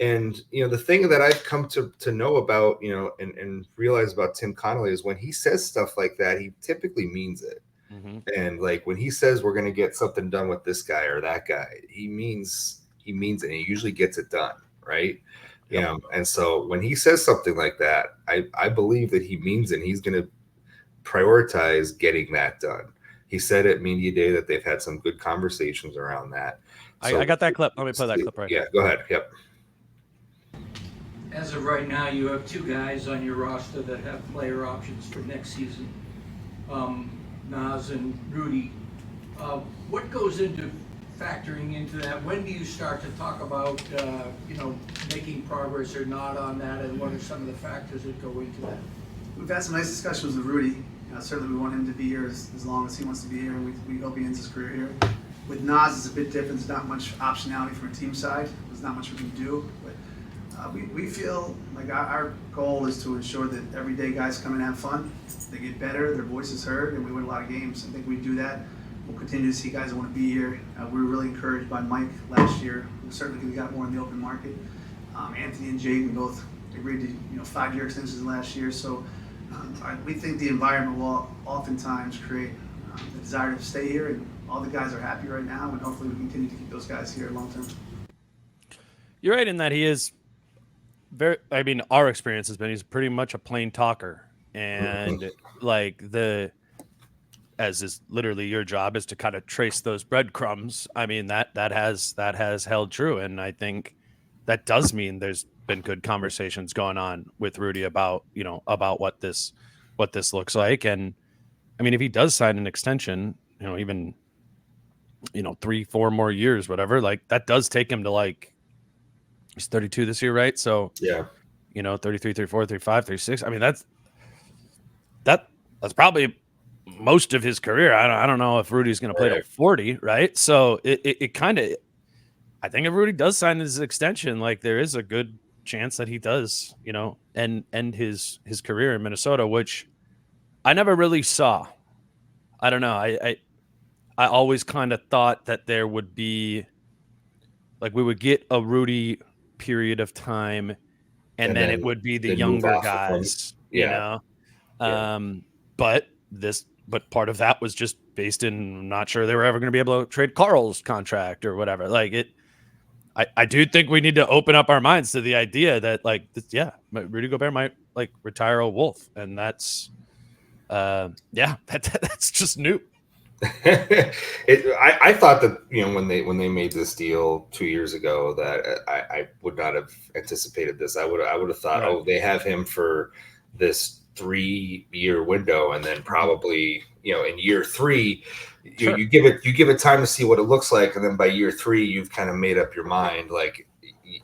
And the thing that I've come to know about, and realize about Tim Connolly, is when he says stuff like that, he typically means it. And like when he says we're going to get something done with this guy or that guy, he means it, and he usually gets it done, right? And so when he says something like that, I believe that he means it, and he's going to prioritize getting that done. He said at Media Day that they've had some good conversations around that. So, I got that clip. Let me play that clip right now. Yeah, go ahead. Yep. As of right now, you have 2 guys on your roster that have player options for next season, Nas and Rudy. What goes into factoring into that? When do you start to talk about, making progress or not on that, and what are some of the factors that go into that? We've had some nice discussions with Rudy. Certainly we want him to be here as long as he wants to be here, and we hope he ends his career here. With Nas, it's a bit different. There's not much optionality from a team side. There's not much we can do, but we feel like our goal is to ensure that everyday guys come and have fun. They get better, their voice is heard, and we win a lot of games. I think we do that. We'll continue to see guys that want to be here. We were really encouraged by Mike last year. We certainly got more in the open market. Anthony and Jaden both agreed to 5-year extensions last year. So we think the environment will oftentimes create the desire to stay here, and all the guys are happy right now, and hopefully we continue to keep those guys here long term. You're right in that he is our experience has been he's pretty much a plain talker, and like as is literally your job is to kind of trace those breadcrumbs. I mean, that has held true, and I think that does mean there's been good conversations going on with Rudy about what this looks like. And I mean, if he does sign an extension, even 3-4 more years, whatever, like that does take him to like he's 32 this year, right? So Yeah. 33, 34, 35, 36. I mean, that's probably most of his career. I don't know if Rudy's going to play till 40, right? So it kind of, I think if Rudy does sign his extension, like there is a good chance that he does, end his career in Minnesota, which I never really saw. I don't know. I always kind of thought that there would be, like, we would get a Rudy period of time, and then it would be the younger guys, Yeah. But part of that was just based in not sure they were ever going to be able to trade Carl's contract or whatever. Like it, I do think we need to open up our minds to the idea that Rudy Gobert might like retire a Wolf, and that's that's just new. I thought that when they made this deal 2 years ago that I would not have anticipated this. I would have thought, Right. they have him for this 3-year window, and then probably in year 3 you give it time to see what it looks like, and then by year 3 you've kind of made up your mind, like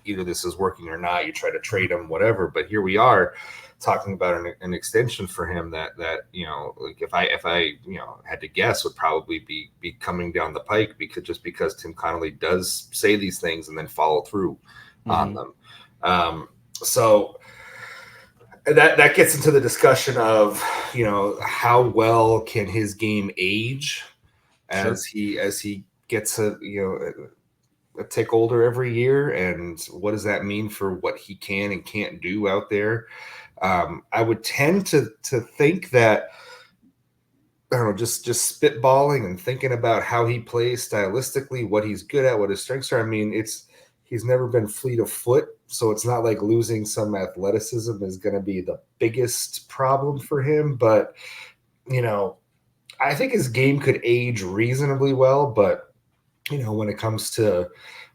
either this is working or not. You try to trade him, whatever. But here we are talking about an extension for him that like if I had to guess would probably be coming down the pike, because Tim Connolly does say these things and then follow through on them. So that gets into the discussion of how well can his game age as he gets a tick older every year, and what does that mean for what he can and can't do out there? I would tend to think that, I don't know, just spitballing and thinking about how he plays stylistically, what he's good at, what his strengths are. I mean, he's never been fleet of foot, so it's not like losing some athleticism is going to be the biggest problem for him. But I think his game could age reasonably well. But when it comes to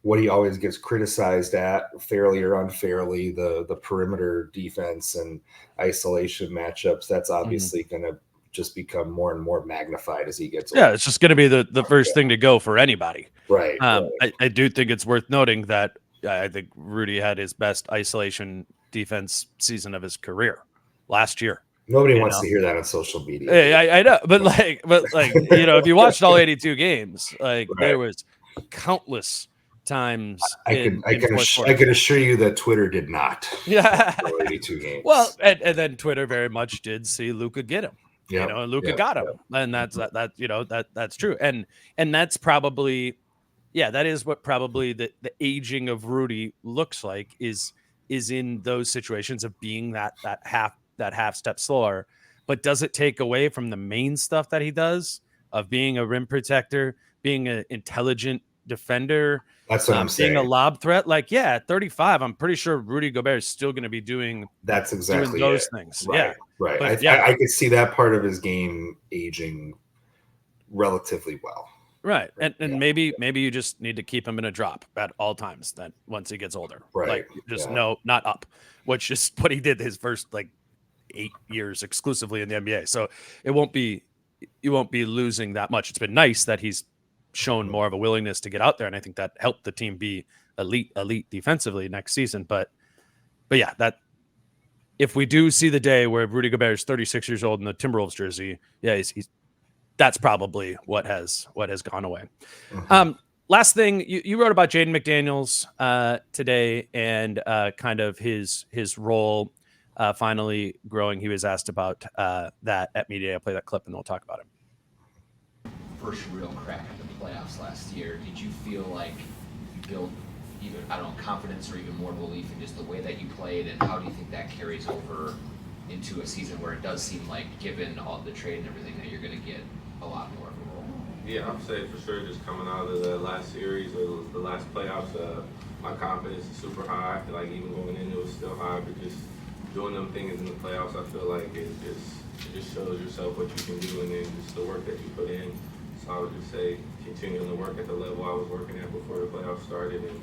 what he always gets criticized at, fairly or unfairly, the perimeter defense and isolation matchups, that's obviously going to just become more and more magnified as he gets older. Yeah, it's just going to be the first thing to go for anybody. Right. I do think it's worth noting that I think Rudy had his best isolation defense season of his career last year. Nobody wants to hear that on social media. Hey, I know, but if you watched all 82 games, there was countless times. I can assure you that Twitter did not. Yeah. 82 games. Well, and then Twitter very much did see Luka get him. Yep. And Luka got him, and that's true, and that's probably, that is what probably the aging of Rudy looks like is in those situations of being that half step slower. But does it take away from the main stuff that he does of being a rim protector, being an intelligent defender? That's what I'm saying. Being a lob threat, at 35, I'm pretty sure Rudy Gobert is still going to be doing. That's exactly doing those things. Right, yeah, right. But, I could see that part of his game aging relatively well. Right, and maybe you just need to keep him in a drop at all times. Then once he gets older, right? No, not up, which is what he did his first 8 years exclusively in the NBA. So you won't be losing that much. It's been nice that he's shown more of a willingness to get out there, and I think that helped the team be elite defensively next season. But that if we do see the day where Rudy Gobert is 36 years old in the Timberwolves jersey, he's that's probably what has gone away. Last thing, you wrote about Jaden McDaniels today, and kind of his role finally growing. He was asked about that at media. I'll play that clip and we'll talk about him. First real crack at the playoffs last year. Did you feel like you built either, confidence or even more belief in just the way that you played, and how do you think that carries over into a season where it does seem like, given all the trade and everything, that you're going to get a lot more of a role? Yeah, I'd say for sure, just coming out of the last series or the last playoffs, my confidence is super high. Even going in, it was still high, but just doing them things in the playoffs, I feel like it just shows yourself what you can do, and then just the work that you put in. So I would just say continuing to work at the level I was working at before the playoffs started and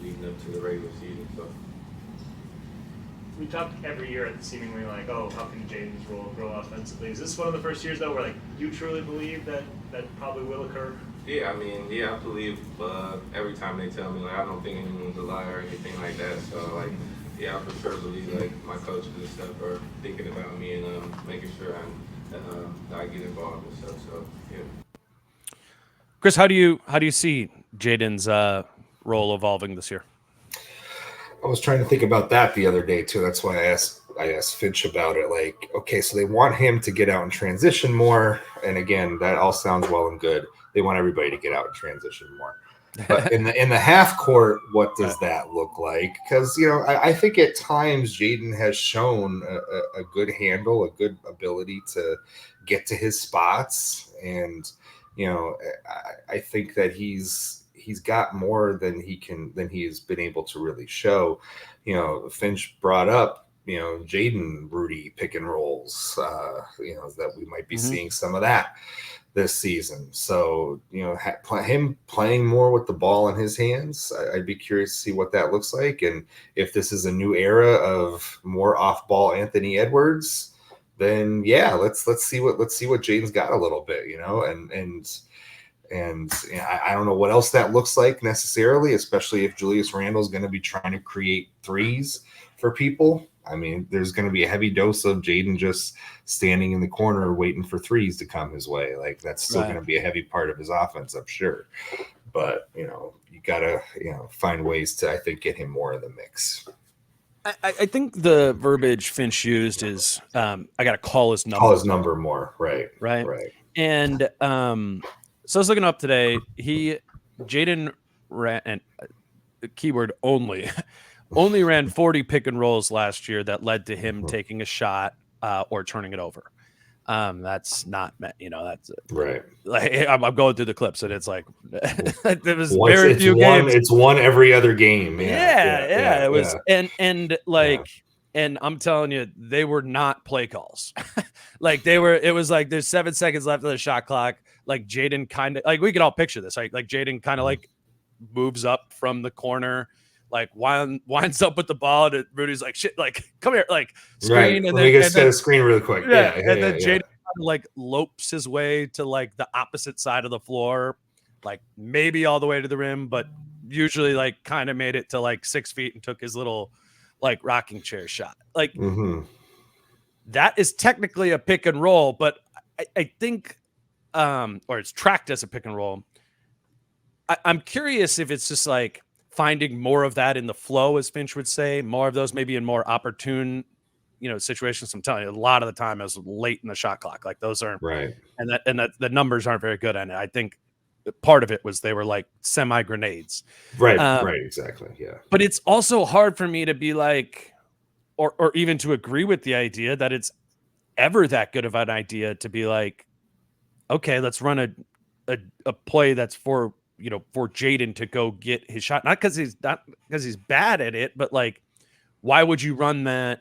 leading up to the regular season. So we talk every year at seemingly like, oh, how can Jaden's role grow offensively? Is this one of the first years though where like you truly believe that probably will occur? Yeah, I mean, I believe every time they tell me, like, I don't think anyone's a liar or anything like that. So, like, I for sure believe, like, my coaches and stuff are thinking about me and making sure that I get involved and stuff. So, yeah. Chris, how do you see Jaden's role evolving this year? I was trying to think about that the other day too. That's why I asked Finch about it. Like, okay, so they want him to get out and transition more. And again, that all sounds well and good. They want everybody to get out and transition more. But in the half court, what does that look like? Because I think at times Jaden has shown a good handle, a good ability to get to his spots, and I think that he's got more than he has been able to really show. Finch brought up Jaden Rudy pick and rolls, that we might be seeing some of that this season. So, him playing more with the ball in his hands, I'd be curious to see what that looks like. And if this is a new era of more off ball Anthony Edwards, then let's see what Jaden's got a little bit, and I don't know what else that looks like necessarily, especially if Julius Randle is going to be trying to create threes for people. I mean, there's going to be a heavy dose of Jaden just standing in the corner waiting for threes to come his way. Like, that's still going to be a heavy part of his offense, I'm sure. But, you got to, find ways to, I think, get him more in the mix. I think the verbiage Finch used is I got to call his number. Call his number more. Right. And so I was looking up today. Jaden ran, and the keyword only ran 40 pick and rolls last year that led to him taking a shot or turning it over. That's not, that's right. Like, I'm going through the clips and it's like, there was once very few games. It's one every other game. Yeah. It was, and I'm telling you, they were not play calls. It was like, there's 7 seconds left of the shot clock. Like Jaden kind of, like, we could all picture this, right? Like Jaden kind of like moves up from the corner, like winds up with the ball, and Rudy's like, shit, like, come here, like, screen. Right. And Let then, me get a screen really quick. And then Jaden kind of like lopes his way to like the opposite side of the floor, like maybe all the way to the rim, but usually like kind of made it to like 6 feet and took his little like rocking chair shot. Like that is technically a pick and roll, but I think, or it's tracked as a pick and roll. I'm curious if it's just like finding more of that in the flow, as Finch would say, more of those maybe in more opportune, situations. I'm telling you, a lot of the time it was late in the shot clock. Like those aren't right. And that the numbers aren't very good on it. I think part of it was they were like semi grenades. Right. Right. Exactly. Yeah. But it's also hard for me to be like, or even to agree with the idea that it's ever that good of an idea to be like, okay, let's run a play that's for Jaden to go get his shot. Not because he's bad at it, but like, why would you run that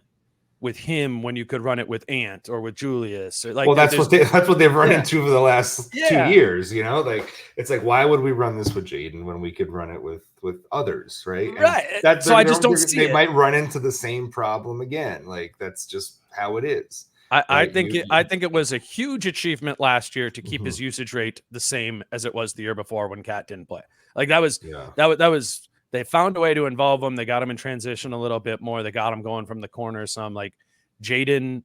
with him when you could run it with Ant or with Julius? Or like, well, that's what they've run into for the last 2 years. Like, it's like, why would we run this with Jaden when we could run it with others, right? And so I just don't see they might run into the same problem again. Like, that's just how it is. I think it was a huge achievement last year to keep his usage rate the same as it was the year before when Cat didn't play. Like that was they found a way to involve him. They got him in transition a little bit more. They got him going from the corner some. Like Jaden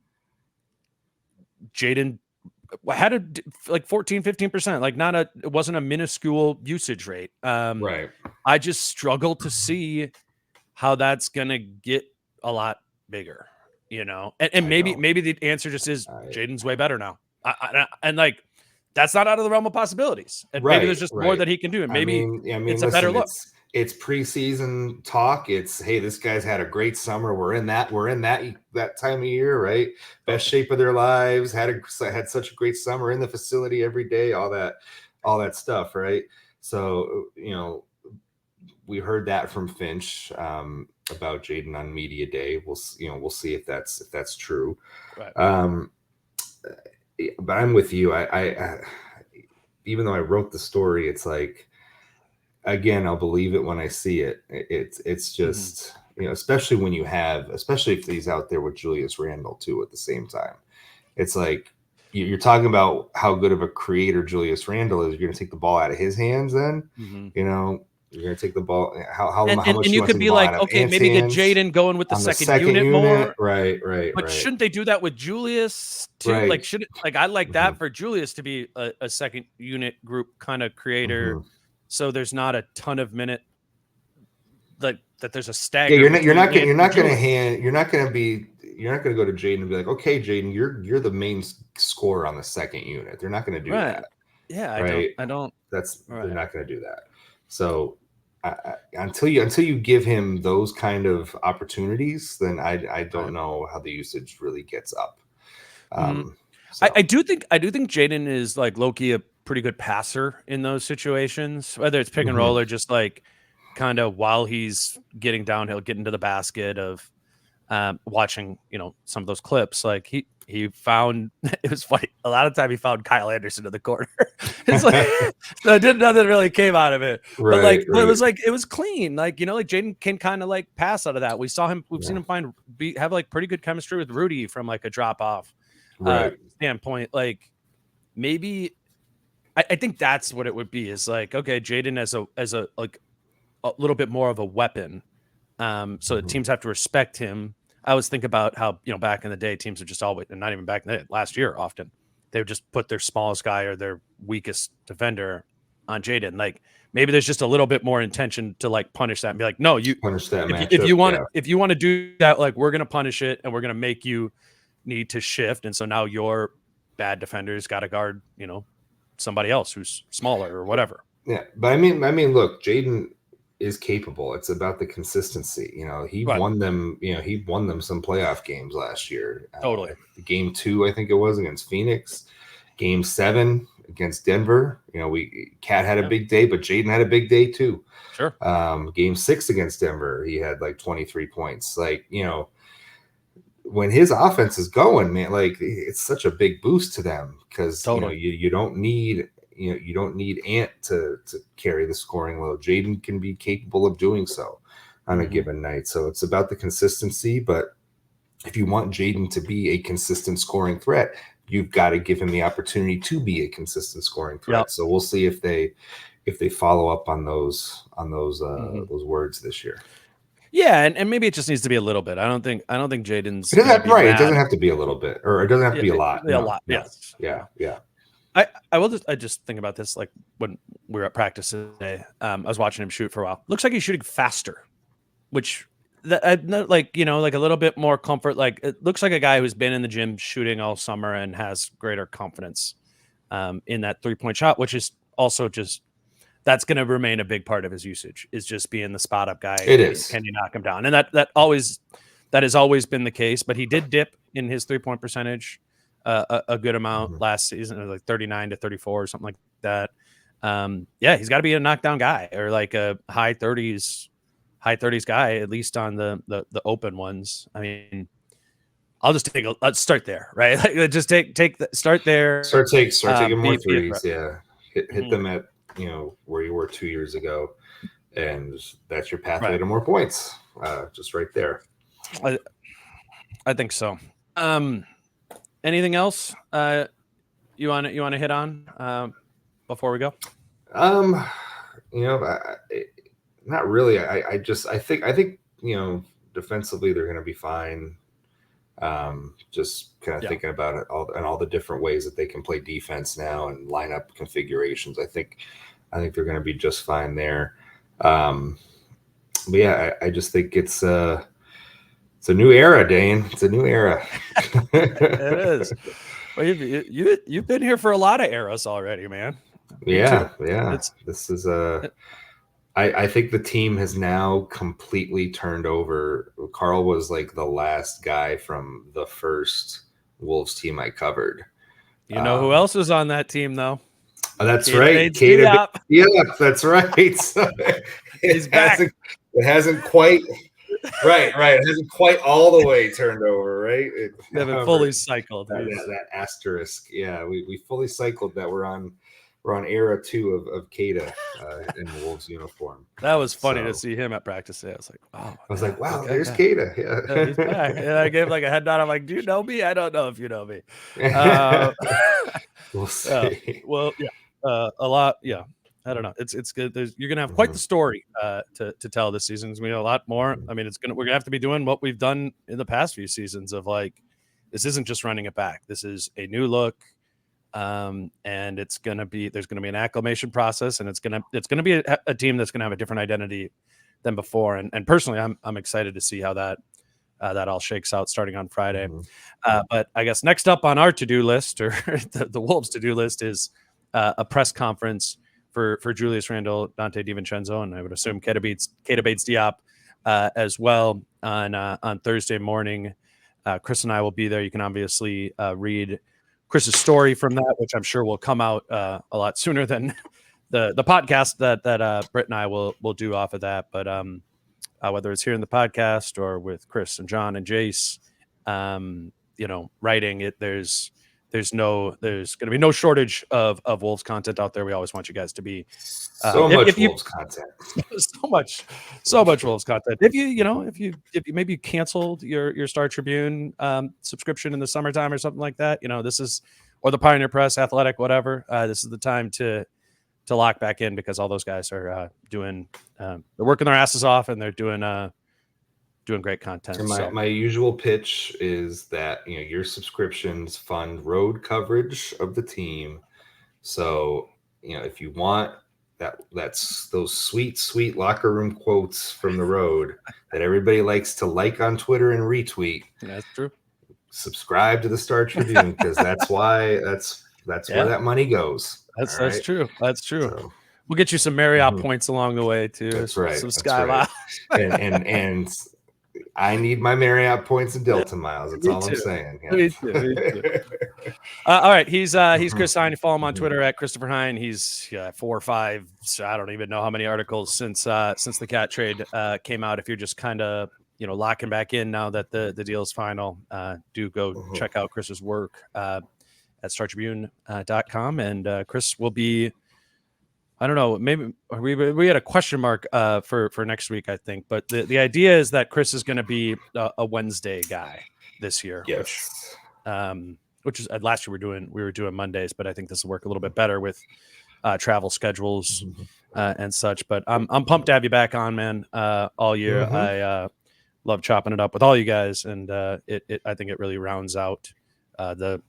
had like 14-15%. Like it wasn't a minuscule usage rate. Right. I just struggle to see how that's gonna get a lot bigger. And maybe the answer just is Jaden's way better now. And like, that's not out of the realm of possibilities. And maybe there's just more that he can do. And maybe it's a better look. It's preseason talk. It's, hey, this guy's had a great summer. We're in that time of year, right? Best shape of their lives. Had such a great summer in the facility every day. All that stuff, right? So we heard that from Finch about Jaden on media day. We'll see if that's true. Right. But I'm with you. I even though I wrote the story, it's like, again, I'll believe it when I see it. It's just especially when especially if he's out there with Julius Randle too at the same time. It's like you're talking about how good of a creator Julius Randle is. You're going to take the ball out of his hands, then you're going to take the ball. How much and you could be like, okay, maybe get Jaden going with the second unit more, right? But shouldn't they do that with Julius too? Right. Like, I like that for Julius to be a second unit group kind of creator, so there's not a ton of minute that there's a stagger. Yeah, you're not going to go to Jaden and be like, okay, Jaden, you're the main scorer on the second unit. They're not going to do that. Yeah, right? I don't. They're not going to do that. So until you give him those kind of opportunities, then I don't know how the usage really gets up. So. I do think Jaden is like low-key a pretty good passer in those situations, whether it's pick and roll or just like kind of while he's getting downhill, getting to the basket of watching, some of those clips. Like he found, it was funny. A lot of time he found Kyle Anderson in the corner. It's like, so nothing really came out of it. But it was clean. Like, like Jaden can kind of like pass out of that. We've seen him have like pretty good chemistry with Rudy from like a drop off standpoint. Like maybe I think that's what it would be, is like, okay, Jaden as a like a little bit more of a weapon. So the teams have to respect him. I always think about how, back in the day, teams would just always, and not even back in the day, last year often, they would just put their smallest guy or their weakest defender on Jaden. Like maybe there's just a little bit more intention to like punish that and be like, no, you punish that. If you want to do that, like we're going to punish it and we're going to make you need to shift. And so now your bad defenders got to guard, somebody else who's smaller or whatever. Yeah. But I mean, look, Jaden is capable. It's about the consistency. He won them. He won them some playoff games last year. Totally. Game 2, I think it was, against Phoenix. Game 7 against Denver. Cat had a big day, but Jaden had a big day too. Sure. Game 6 against Denver, he had like 23 points. Like, when his offense is going, man, like it's such a big boost to them because you don't need. You don't need Ant to carry the scoring load. Jaden can be capable of doing so on a given night. So it's about the consistency. But if you want Jaden to be a consistent scoring threat, you've got to give him the opportunity to be a consistent scoring threat. Yep. So we'll see if they follow up on those words this year. Yeah, and maybe it just needs to be a little bit. I don't think Jaden's it doesn't have to be a little bit, or it doesn't have to be a lot. A lot. Yes. Yeah. I just think about this, like when we were at practice today, I was watching him shoot for a while. Looks like he's shooting faster, which like a little bit more comfort. Like it looks like a guy who's been in the gym shooting all summer and has greater confidence in that 3-point shot, which is also just, that's going to remain a big part of his usage, is just being the spot up guy. It is. Can you knock him down? And that has always been the case, but he did dip in his 3-point percentage a good amount last season, like 39 to 34 or something like that. He's got to be a knockdown guy, or like a high 30s guy, at least on the open ones. I mean, I'll just let's start there, right? Like, just start there. Start taking more threes. Yeah. Hit them at, where you were 2 years ago, and that's your pathway to more points. Just right there. I think so. Anything else you want to hit on before we go? Not really. I think defensively they're going to be fine. Just kind of thinking about it all the different ways that they can play defense now and lineup configurations. I think they're going to be just fine there. But yeah, I just think it's a new era, Dane. It's a new era. It is. Well, you've been here for a lot of eras already, man. Yeah. This is I think the team has now completely turned over. Carl was like the last guy from the first Wolves team I covered. You know who else was on that team, though? Oh, that's right. Yeah, that's right. He's back. It hasn't quite. Right. It hasn't quite all the way turned over, right? They haven't fully cycled. That asterisk. Yeah, we fully cycled that. We're on we're on era 2 of Kata in the Wolves uniform. That was funny to see him at practice today. I was like, oh, I was like, wow, okay, there's Kata. Yeah, he's back. And I gave like a head nod. I'm like, do you know me? I don't know if you know me. We'll see. Well, yeah, a lot. Yeah, I don't know. It's good. You're gonna have quite the story to tell this season. We know a lot more. I mean, we're gonna have to be doing what we've done in the past few seasons of like, this isn't just running it back. This is a new look. And there's going to be an acclimation process, and it's going to be a team that's going to have a different identity than before. And personally, I'm excited to see how that all shakes out starting on Friday. But I guess next up on our to-do list, or the Wolves to-do list, is a press conference for Julius Randle, Dante DiVincenzo, and I would assume Keita Bates Diop as well on Thursday morning. Chris and I will be there. You can obviously read Chris's story from that, which I'm sure will come out a lot sooner than the podcast that Britt and I will do off of that. But whether it's here in the podcast or with Chris and John and Jace, writing it, there's going to be no shortage of Wolves content out there. We always want you guys to be Wolves content. so much Wolves content. If you maybe canceled your Star Tribune subscription in the summertime or something like that, this is, or the Pioneer Press, Athletic, whatever. This is the time to lock back in, because all those guys are they're working their asses off, and they're doing great content. And my usual pitch is that your subscriptions fund road coverage of the team. So if you want that's those sweet locker room quotes from the road that everybody likes to like on Twitter and retweet. That's true. Subscribe to the Star Tribune, because that's where that money goes. That's true. That's true. So, we'll get you some Marriott points along the way too. That's right. Some Sky Miles. and I need my Marriott points and Delta miles. That's all I'm saying. Yeah. Me too. All right. He's Chris Hine. You follow him on Twitter at Christopher Hine. He's 4 or 5. I don't even know how many articles since the cat trade came out. If you're just kind of locking back in now that the deal is final, do go check out Chris's work at StarTribune.com. And Chris will be, I don't know, maybe we had a question mark for next week, I think. But the idea is that Chris is going to be a Wednesday guy this year. Yes. Which is last year we were doing Mondays, but I think this will work a little bit better with travel schedules and such. But I'm pumped to have you back on, man, all year. I love chopping it up with all you guys, and I think it really rounds out the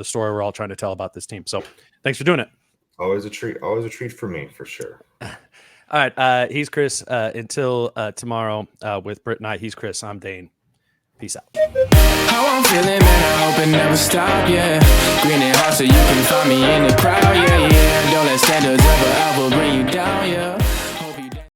story we're all trying to tell about this team. So thanks for doing it. Always a treat for me, for sure. All right. He's Chris. Until tomorrow with Britt and I, he's Chris. I'm Dane. Peace out. How I'm feeling, man, I hope it never stop, yeah. Green and hot so you can find me in the crowd, yeah. Don't let's stay